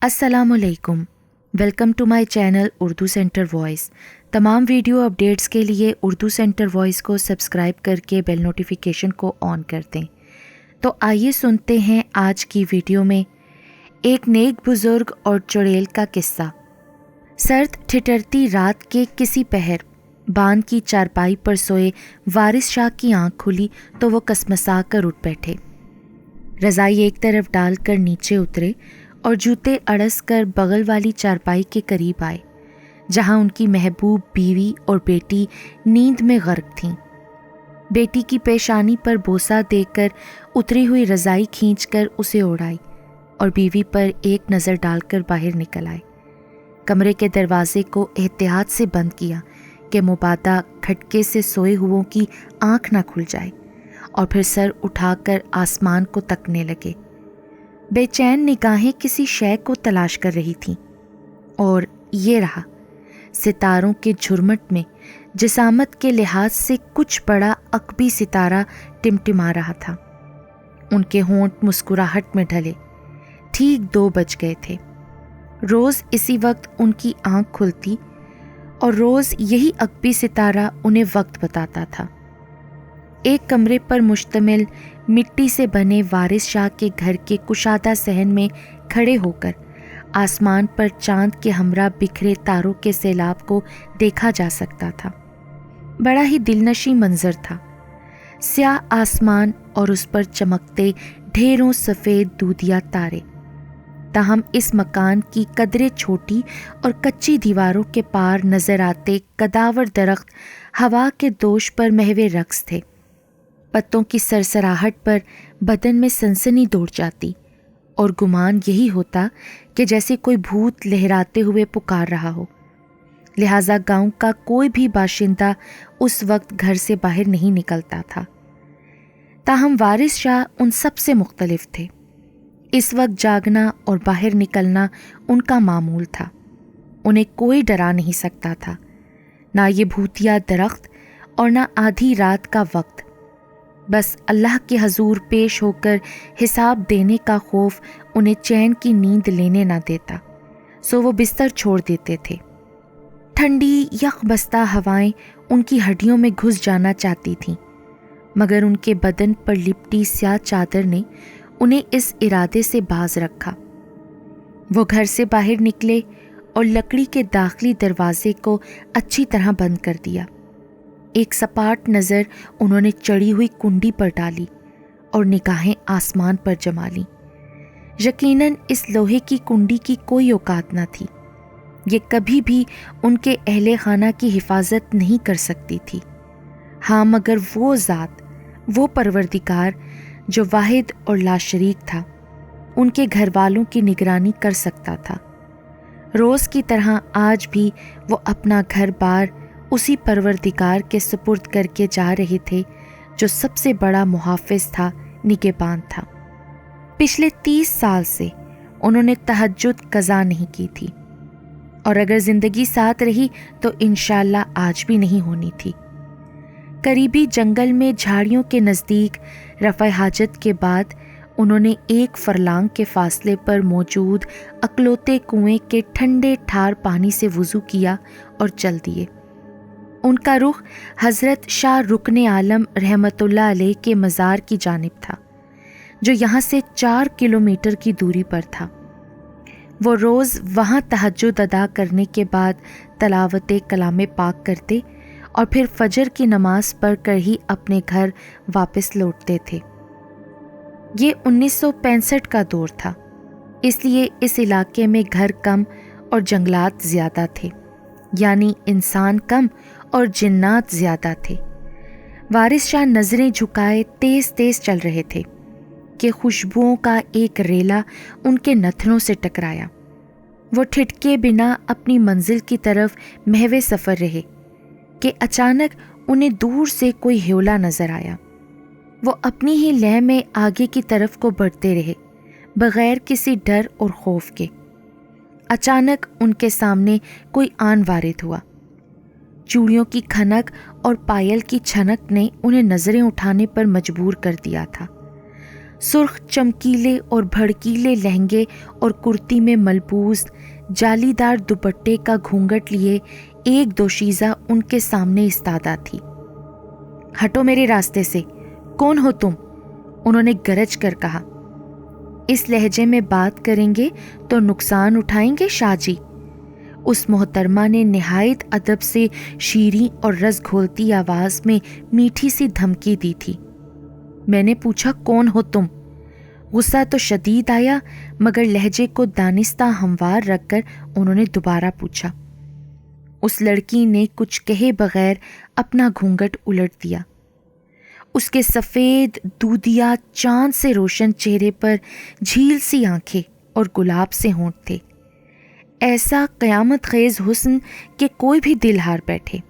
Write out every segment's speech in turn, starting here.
अस्सलाम वालेकुम। Welcome to my channel Urdu centre voice. तमाम वीडियो अपडेट्स के लिए उर्दू सेंटर वॉइस को सब्सक्राइब करके बेल नोटिफिकेशन को ऑन कर दें। तो आइए सुनते हैं आज की वीडियो में एक नेक बुज़ुर्ग और चुड़ैल का किस्सा। सर्द ठिठुरती रात के किसी पहर बांध की चारपाई पर सोए वारिस शाह की आंख खुली तो वो कसमसा कर उठ बैठे। रज़ाई एक तरफ डालकर नीचे उतरे और जूते अड़स कर बगल वाली चारपाई के करीब आए, जहां उनकी महबूब बीवी और बेटी नींद में गर्क थीं। बेटी की पेशानी पर बोसा देकर उतरी हुई रज़ाई खींचकर उसे ओढ़ाई और बीवी पर एक नज़र डालकर बाहर निकल आए। कमरे के दरवाजे को एहतियात से बंद किया कि मुबादा खटके से सोए हुओं की आंख ना खुल जाए, और फिर सर उठाकर आसमान को तकने लगे। बेचैन निगाहें किसी शय को तलाश कर रही थीं, और ये रहा सितारों के झुरमुट में जिसामत के लिहाज से कुछ बड़ा अकबी सितारा टिमटिमा रहा था। उनके होंठ मुस्कुराहट में ढले। ठीक 2 बज गए थे। रोज़ इसी वक्त उनकी आंख खुलती और रोज़ यही अकबी सितारा उन्हें वक्त बताता था। एक कमरे पर मुश्तमिल मिट्टी से बने वारिस शाह के घर के कुशादा सहन में खड़े होकर आसमान पर चांद के हमरा बिखरे तारों के सैलाब को देखा जा सकता था। बड़ा ही दिलनशी मंजर था। स्याह आसमान और उस पर चमकते ढेरों सफ़ेद दूधिया तारे। ताहम इस मकान की कदरे छोटी और कच्ची दीवारों के पार नजर आते कदावर दरख्त हवा के दोष पर महवे रक्स थे। पत्तों की सरसराहट पर बदन में सनसनी दौड़ जाती और गुमान यही होता कि जैसे कोई भूत लहराते हुए पुकार रहा हो। लिहाजा गांव का कोई भी बाशिंदा उस वक्त घर से बाहर नहीं निकलता था। ताहम वारिस शाह उन सब से मुख्तलिफ थे। इस वक्त जागना और बाहर निकलना उनका मामूल था। उन्हें कोई डरा नहीं सकता था, ना ये भूतिया दरख्त और ना आधी रात का वक्त। बस अल्लाह के हजूर पेश होकर हिसाब देने का खौफ उन्हें चैन की नींद लेने ना देता, सो वो बिस्तर छोड़ देते थे। ठंडी यकबस्ता हवाएं उनकी हड्डियों में घुस जाना चाहती थीं, मगर उनके बदन पर लिपटी स्याह चादर ने उन्हें इस इरादे से बाज रखा। वो घर से बाहर निकले और लकड़ी के दाखिली दरवाजे को अच्छी तरह बंद कर दिया। एक सपाट नज़र उन्होंने चढ़ी हुई कुंडी पर डाली और निगाहें आसमान पर जमा लीं। यकीनन इस लोहे की कुंडी की कोई औकात न थी। ये कभी भी उनके अहले खाना की हिफाजत नहीं कर सकती थी। हाँ, मगर वो ज़ात, वो परवरदिगार जो वाहिद और लाशरीक था, उनके घर वालों की निगरानी कर सकता था। रोज़ की तरह आज भी वो अपना घर बार उसी परवरदिगार के सुपुर्द करके जा रहे थे जो सबसे बड़ा मुहाफ़िज़ था, निगहबान था। पिछले 30 साल से उन्होंने तहज्जुद कज़ा नहीं की थी, और अगर ज़िंदगी साथ रही तो इंशाअल्लाह आज भी नहीं होनी थी। करीबी जंगल में झाड़ियों के नज़दीक रफ़ा हाजत के बाद उन्होंने 1 फरलांग के फासले पर मौजूद अकलौते कुएं के ठंडे ठार पानी से वुज़ू किया और चल दिए। उनका रुख हज़रत शाह रुकने आलम रहमतुल्लाह अलैह के मज़ार की जानिब था, जो यहाँ से 4 किलोमीटर की दूरी पर था। वो रोज़ वहाँ तहज्जुद अदा करने के बाद तलावत कलाम पाक करते और फिर फजर की नमाज पढ़ कर ही अपने घर वापस लौटते थे। ये 1965 का दौर था, इसलिए इस इलाके में घर कम और जंगलात ज़्यादा थे, यानी इंसान कम और जिन्नात ज़्यादा थे। वारिस शाह नज़रें झुकाए तेज़ तेज़ चल रहे थे कि खुशबुओं का एक रेला उनके नथनों से टकराया। वो ठिठके बिना अपनी मंजिल की तरफ महवे सफ़र रहे कि अचानक उन्हें दूर से कोई ह्योला नज़र आया। वो अपनी ही लय में आगे की तरफ को बढ़ते रहे, बग़ैर किसी डर और खौफ के। अचानक उनके सामने कोई आन वारिद हुआ। चूड़ियों की खनक और पायल की छनक ने उन्हें नज़रें उठाने पर मजबूर कर दिया था। सुर्ख चमकीले और भड़कीले लहंगे और कुर्ती में मलबूस जालीदार दुपट्टे का घूंघट लिए एक दोशीज़ा उनके सामने इस्तादा थी। हटो मेरे रास्ते से, कौन हो तुम? उन्होंने गरज कर कहा। इस लहजे में बात करेंगे तो नुकसान उठाएंगे शाहजी। उस मोहतरमा ने निहायत अदब से शीरीं और रस घोलती आवाज़ में मीठी सी धमकी दी थी। मैंने पूछा कौन हो तुम? गुस्सा तो शदीद आया, मगर लहजे को दानिस्ता हमवार रखकर उन्होंने दोबारा पूछा। उस लड़की ने कुछ कहे बगैर अपना घूंघट उलट दिया। उसके सफ़ेद दूधिया चांद से रोशन चेहरे पर झील सी आंखें और गुलाब से होंठ थे। ऐसा क़यामत ख़ेज़ हुस्न कि कोई भी दिल हार बैठे।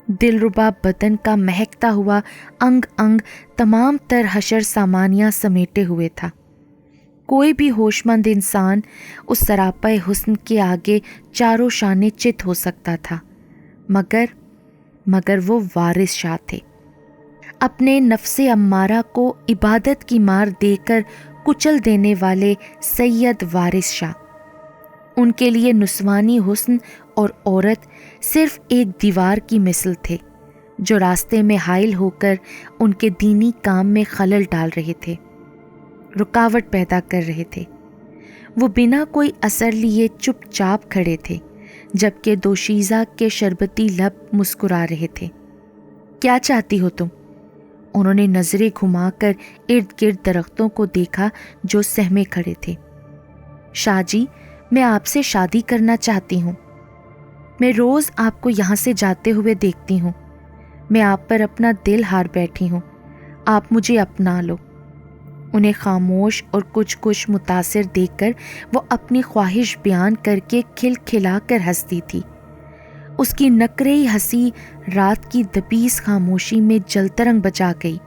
दिलरुबा बदन का महकता हुआ अंग अंग तमाम तर हशर सामानिया समेटे हुए था। कोई भी होशमंद इंसान उस सरापे हुस्न के आगे चारों शाने चित हो सकता था, मगर वो वारिस शाह थे। अपने नफ्से अम्मारा को इबादत की मार देकर कुचल देने वाले सैयद वारिस शाह। उनके लिए नुस्वानी हुस्न और औरत सिर्फ एक दीवार की मिसल थे, जो रास्ते में हाइल होकर उनके दीनी काम में खलल डाल रहे थे, रुकावट पैदा कर रहे थे। वो बिना कोई असर लिए चुपचाप खड़े थे, जबकि दोशीज़ा के शरबती लब मुस्कुरा रहे थे। क्या चाहती हो तुम? उन्होंने नज़रें घुमाकर इर्द गिर्द दरख्तों को देखा जो सहमे खड़े थे। शाहजी, मैं आपसे शादी करना चाहती हूँ। मैं रोज़ आपको यहाँ से जाते हुए देखती हूँ। मैं आप पर अपना दिल हार बैठी हूँ। आप मुझे अपना लो। उन्हें खामोश और कुछ मुतासिर देखकर वो अपनी ख्वाहिश बयान करके खिलखिला कर हंसती थी। उसकी नकरेई हंसी रात की दबीस खामोशी में जलतरंग बजा गई।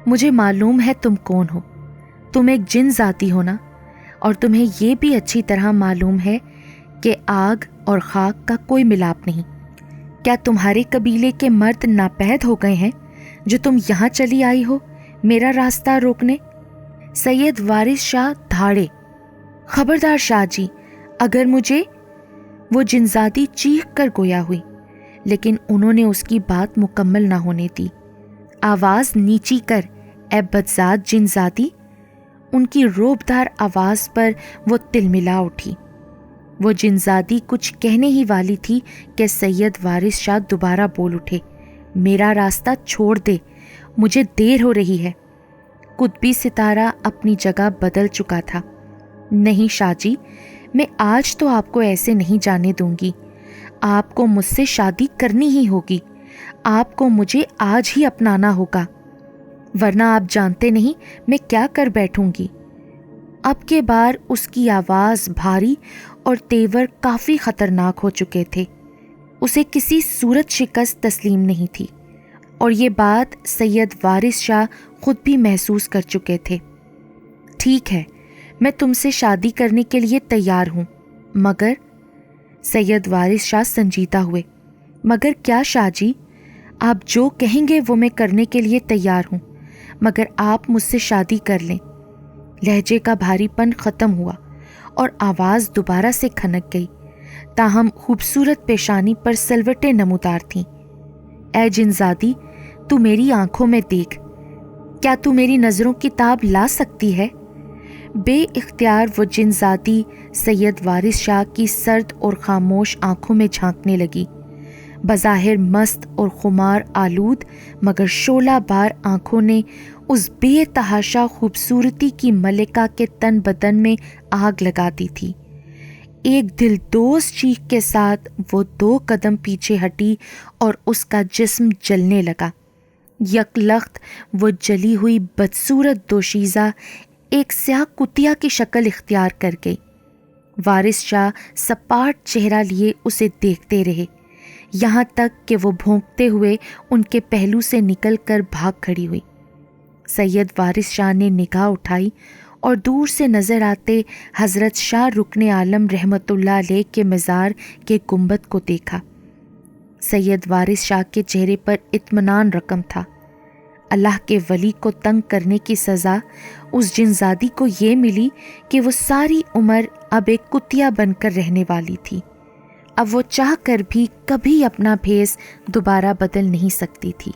मुझे मालूम है तुम कौन हो। तुम एक जिन जाती हो ना, और तुम्हें ये भी अच्छी तरह मालूम है कि आग और खाक का कोई मिलाप नहीं। क्या तुम्हारे कबीले के मर्द नापैद हो गए हैं जो तुम यहाँ चली आई हो मेरा रास्ता रोकने? सैयद वारिस शाह धाड़े। खबरदार शाहजी, अगर मुझे... वो जिनजादी चीख कर गोया हुई, लेकिन उन्होंने उसकी बात मुकम्मल ना होने दी। आवाज़ नीची कर, ए बदजात जिनजादी। उनकी रोबदार आवाज़ पर वो तिलमिला उठी। वो जिनजादी कुछ कहने ही वाली थी कि सैयद वारिस शाह दोबारा बोल उठे। मेरा रास्ता छोड़ दे, मुझे देर हो रही है। कुतबी सितारा अपनी जगह बदल चुका था। नहीं शाहजी, मैं आज तो आपको ऐसे नहीं जाने दूंगी। आपको मुझसे शादी करनी ही होगी। आपको मुझे आज ही अपनाना होगा, वरना आप जानते नहीं मैं क्या कर बैठूंगी। अब के बार उसकी आवाज़ भारी और तेवर काफ़ी ख़तरनाक हो चुके थे। उसे किसी सूरत शिकस्त तस्लीम नहीं थी, और ये बात सैयद वारिस शाह खुद भी महसूस कर चुके थे। ठीक है, मैं तुमसे शादी करने के लिए तैयार हूँ, मगर... सैयद वारिस शाह संजीदा हुए। मगर क्या शाहजी? आप जो कहेंगे वो मैं करने के लिए तैयार हूँ, मगर आप मुझसे शादी कर लें। लहजे का भारीपन ख़त्म हुआ और आवाज़ दोबारा से खनक गई, ताहम खूबसूरत पेशानी पर सलवटें नमूदार थीं। ऐ जिनजादी, तू मेरी आंखों में देख। क्या तू मेरी नज़रों की ताब ला सकती है? बे-इख्तियार वो जिनजादी सैयद वारिस शाह की सर्द और खामोश आंखों में झांकने लगी। बज़ाहिर मस्त और खुमार आलूद मगर शोला बार आंखों ने उस बेतहाशा खूबसूरती की मलिका के तन बदन में आग लगा दी थी। एक दिलदोज़ चीख के साथ वो 2 कदम पीछे हटी और उसका जिस्म जलने लगा। यकलख्त वो जली हुई बदसूरत दोशीज़ा एक स्याह कुतिया की शक्ल इख्तियार कर गई। वारिस शाह सपाट चेहरा लिए उसे देखते रहे, यहाँ तक कि वो भौंकते हुए उनके पहलू से निकलकर भाग खड़ी हुई। सैयद वारिस शाह ने निगाह उठाई और दूर से नज़र आते हज़रत शाह रुकने आलम रहमतुल्लाह अलैह के मज़ार के गुंबद को देखा। सैयद वारिस शाह के चेहरे पर इत्मीनान रकम था। اللہ کے ولی کو تنگ کرنے کی سزا اس جنزادی کو یہ ملی کہ وہ ساری عمر اب ایک کتیا بن کر رہنے والی تھی۔ اب وہ چاہ کر بھی کبھی اپنا بھیس دوبارہ بدل نہیں سکتی تھی۔